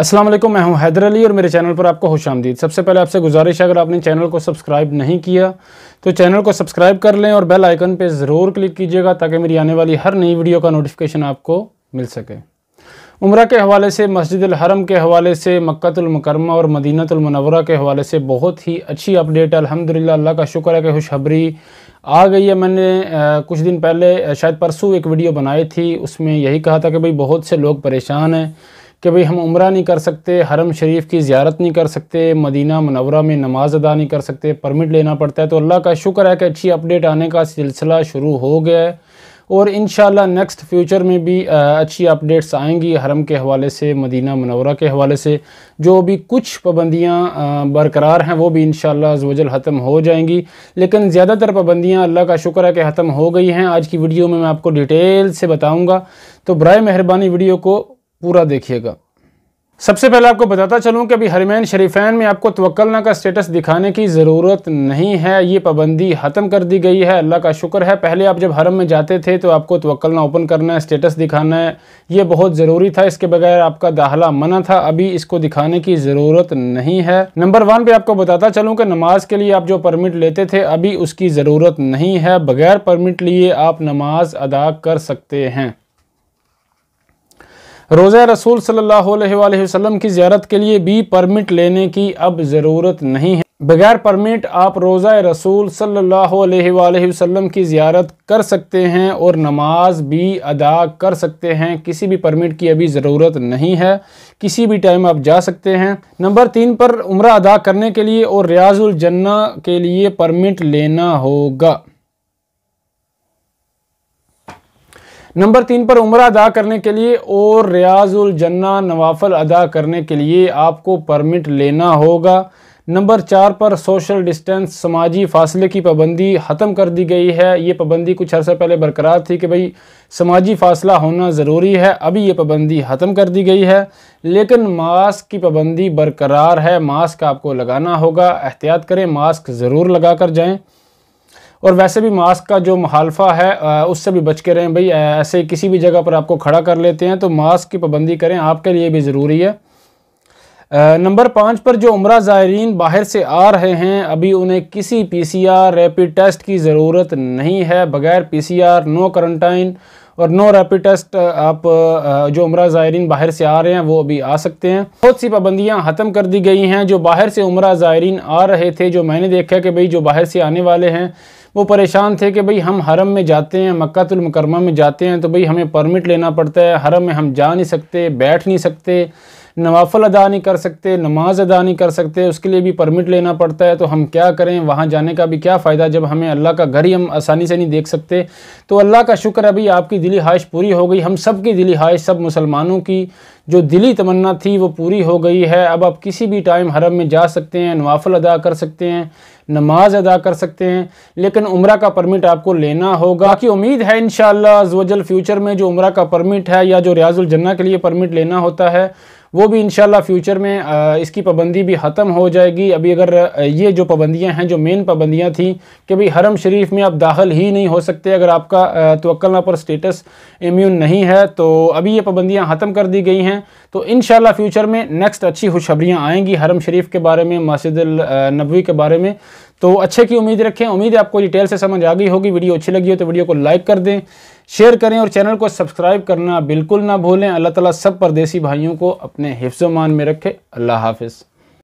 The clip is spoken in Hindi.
अस्सलाम वालेकुम, मैं हूं हैदर अली और मेरे चैनल पर आपको खुशामदीद। सबसे पहले आपसे गुजारिश है, अगर आपने चैनल को सब्सक्राइब नहीं किया तो चैनल को सब्सक्राइब कर लें और बेल आइकन पे ज़रूर क्लिक कीजिएगा ताकि मेरी आने वाली हर नई वीडियो का नोटिफिकेशन आपको मिल सके। उम्रा के हवाले से, मस्जिदुल हरम के हवाले से, मक्कातुल मुकर्रमा और मदीनातुल मुनव्वरा के हवाले से बहुत ही अच्छी अपडेट है। अल्हम्दुलिल्लाह, अल्लाह का शुक्र है कि खुशखबरी आ गई है। मैंने कुछ दिन पहले, शायद परसों, एक वीडियो बनाई थी, उसमें यही कहा था कि भाई बहुत से लोग परेशान हैं कि भाई हम उम्रा नहीं कर सकते, हरम शरीफ की ज़ियारत नहीं कर सकते, मदीना मुनव्वरा में नमाज अदा नहीं कर सकते, परमिट लेना पड़ता है। तो अल्लाह का शुक्र है कि अच्छी अपडेट आने का सिलसिला शुरू हो गया है और इंशाल्लाह नेक्स्ट फ्यूचर में भी अच्छी अपडेट्स आएंगी हरम के हवाले से, मदीना मुनव्वरा के हवाले से। जो भी कुछ पाबंदियाँ बरकरार हैं वो भी इंशाल्लाह अज़्ज़-व-जल ख़त्म हो जाएंगी, लेकिन ज़्यादातर पाबंदियाँ अल्लाह का शुक्र है कि ख़त्म हो गई हैं। आज की वीडियो में मैं आपको डिटेल से बताऊँगा, तो बराए मेहरबानी वीडियो को पूरा देखिएगा। सबसे पहले आपको बताता चलूं कि अभी हरमैन शरीफैन में आपको तवक्कुलना का स्टेटस दिखाने की ज़रूरत नहीं है, ये पाबंदी ख़त्म कर दी गई है। अल्लाह का शुक्र है। पहले आप जब हरम में जाते थे तो आपको तवक्कुलना ओपन करना है, स्टेटस दिखाना है, ये बहुत ज़रूरी था, इसके बगैर आपका दाखिला मना था। अभी इसको दिखाने की ज़रूरत नहीं है। नंबर 1 पे आपको बताता चलूँ कि नमाज के लिए आप जो परमिट लेते थे अभी उसकी ज़रूरत नहीं है। बगैर परमिट लिए आप नमाज अदा कर सकते हैं। रोज़ा रसूल सल्लल्लाहु अलैहि वसल्लम की ज़ियारत के लिए भी परमिट लेने की अब ज़रूरत नहीं है। बगैर परमिट आप रोज़ा रसूल सल्लल्लाहु अलैहि वसल्लम की ज़ियारत कर सकते हैं और नमाज भी अदा कर सकते हैं। किसी भी परमिट की अभी ज़रूरत नहीं है, किसी भी टाइम आप जा सकते हैं। नंबर 3 पर उम्रा अदा करने के लिए और रियाजुल जन्ना के लिए परमिट लेना होगा। नंबर 3 पर उम्रा अदा करने के लिए और रियाजुल जन्ना नवाफल अदा करने के लिए आपको परमिट लेना होगा। नंबर 4 पर सोशल डिस्टेंस, समाजी फासले की पाबंदी ख़त्म कर दी गई है। ये पाबंदी कुछ अर्सा पहले बरकरार थी कि भाई समाजी फासला होना ज़रूरी है, अभी ये पाबंदी ख़त्म कर दी गई है, लेकिन मास्क की पाबंदी बरकरार है। मास्क आपको लगाना होगा, एहतियात करें, मास्क ज़रूर लगा कर जाएँ। और वैसे भी मास्क का जो मुखालफा है उससे भी बच के रहें। भाई ऐसे किसी भी जगह पर आपको खड़ा कर लेते हैं तो मास्क की पाबंदी करें, आपके लिए भी ज़रूरी है। नंबर 5 पर जो उम्रा ज़ायरीन बाहर से आ रहे हैं अभी उन्हें किसी PCR रैपिड टेस्ट की ज़रूरत नहीं है। बगैर PCR, नो क्वारंटाइन और नो रैपिड टेस्ट आप जो उम्रा ज़ायरीन बाहर से आ रहे हैं वो अभी आ सकते हैं। बहुत सी पाबंदियां ख़त्म कर दी गई हैं। जो बाहर से उम्रा ज़ायरीन आ रहे थे, जो मैंने देखा कि भाई जो बाहर से आने वाले हैं वो परेशान थे कि भाई हम हरम में जाते हैं, मक्कातुल मुकर्रमा में जाते हैं तो भाई हमें परमिट लेना पड़ता है, हरम में हम जा नहीं सकते, बैठ नहीं सकते, नवाफल अदा नहीं कर सकते, नमाज अदा नहीं कर सकते, उसके लिए भी परमिट लेना पड़ता है। तो हम क्या करें, वहाँ जाने का भी क्या फ़ायदा जब हमें अल्लाह का घर ही हम आसानी से नहीं देख सकते। तो अल्लाह का शुक्र अभी आपकी दिली ख्वाहिश पूरी हो गई। हम सब की दिली ख्वाहिश, सब मुसलमानों की जो दिली तमन्ना थी वो पूरी हो गई है। अब आप किसी भी टाइम हरम में जा सकते हैं, नवाफल अदा कर सकते हैं, नमाज अदा कर सकते हैं, लेकिन उम्रा का परमिट आपको लेना होगा। बाकी उम्मीद है इंशाअल्लाह अज़्ज़-व-जल फ्यूचर में जो उम्रा का परमिट है या जो रियाजुल जन्ना के लिए परमिट लेना होता है वो भी इंशाअल्लाह फ्यूचर में इसकी पाबंदी भी ख़त्म हो जाएगी। अभी अगर ये जो पाबंदियां हैं, जो मेन पाबंदियां थी कि भाई हरम शरीफ में आप दाखिल ही नहीं हो सकते अगर आपका तवक्कुलना पर स्टेटस इम्यून नहीं है, तो अभी ये पाबंदियां ख़त्म कर दी गई हैं। तो इंशाअल्लाह फ्यूचर में नेक्स्ट अच्छी खुशखबरियाँ आएंगी हरम शरीफ के बारे में, मस्जिदुल नबवी के बारे में। तो अच्छे की उम्मीद रखें। उम्मीद है आपको डिटेल से समझ आ गई होगी। वीडियो अच्छी लगी हो तो वीडियो को लाइक कर दें, शेयर करें और चैनल को सब्सक्राइब करना बिल्कुल ना भूलें। अल्लाह ताला सब परदेसी भाइयों को अपने हिफ्ज़-ओ-मान में रखे। अल्लाह हाफ़िज़।